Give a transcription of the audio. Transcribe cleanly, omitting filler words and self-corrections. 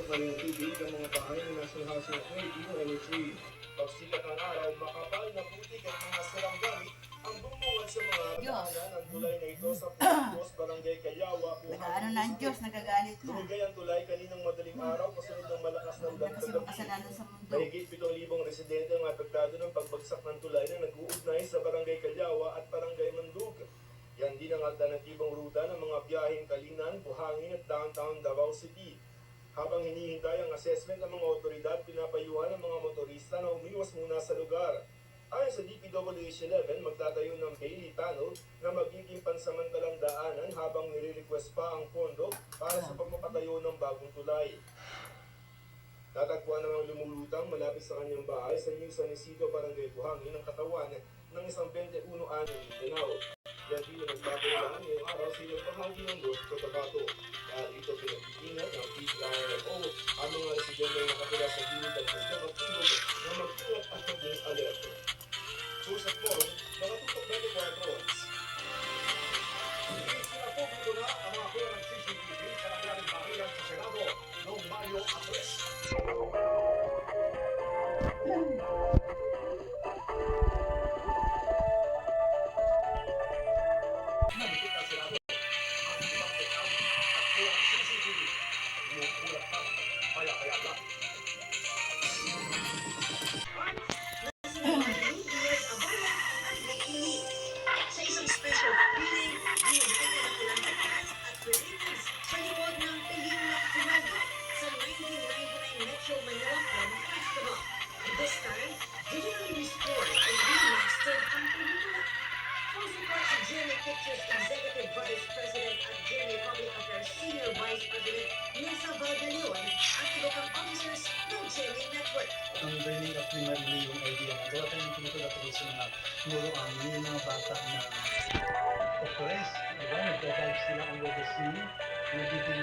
na rin ng tubig ang mga bahay ng National Housing Authority o NHA. Pagsikat ng araw, makapal na putik at mga sirang gamit ang bumungad sa mga daanan ng tulay na ito sa Puertos, Barangay Cayawa, Nag-ano na ang Diyos, nagagalit na. Tumigay ang tulay kaninang madaling araw kasunod ng malakas na ulan Kasi mga kagabi. kasalanan sa mundo. Mahigit 7,000 residente ang apektado ng pagbagsak ng tulay na nag-uugnay sa Barangay Cayawa at Barangay Mandug. Yan din ang alternatibong ruta ng mga biyaheng Kalinan, Buhangin at Downtown Davao City. Habang hinihintay ang assessment ng mga otoridad, pinapayuhan ng mga motorista na umiwas muna sa lugar. Ayon sa DPWH-11, magtatayo ng Bailey Tunnel na magiging pansamantalang daanan habang nire-request pa ang pondo para sa pagpapatayo ng bagong tulay. Tatagpuan namang lumulutang malapit sa kanyang bahay sa New San Isidro, Barangay Buhangin ang katawan ng isang 21-anyong Mindanao. Yan din ang nagpapailangan ngayong araw sa ilang bahagi ng North Cotabato. Dahil ito pinag-iingat ng PCRMO ang mga residente na nakatira sa gilid ng bundok at ilog na mag-ingat at maging alerto. Susan Forum, nakatutok 24 oras. Sinapubliko na ang mga kuya ng CCTV sa nangyaring bahilan sa Senado noong Mayo at West. Nagigit ang Senado. Ang ibang at kuya ng CCTV. Umuulat pa. Kaya lang. Sa isang special feeling, dinigay ng ilang fans at relatives sa likod ng Pelikula Fuego sa 1999 Metro Manila Film Festival. This time, digitally restored and remastered ang pelikula. Full support si GMA Pictures Executive Vice President at GMA Public Affairs Senior Vice President Nessa Valgalion at iba pang officers ng GMA Network. Ang burning of ni Marilyn yung idea na gawa tayo ng pelikula tungkol sa mga nuroan, yung mga bata na oppressed, diba? Nagdadive sila under the sea, nagiging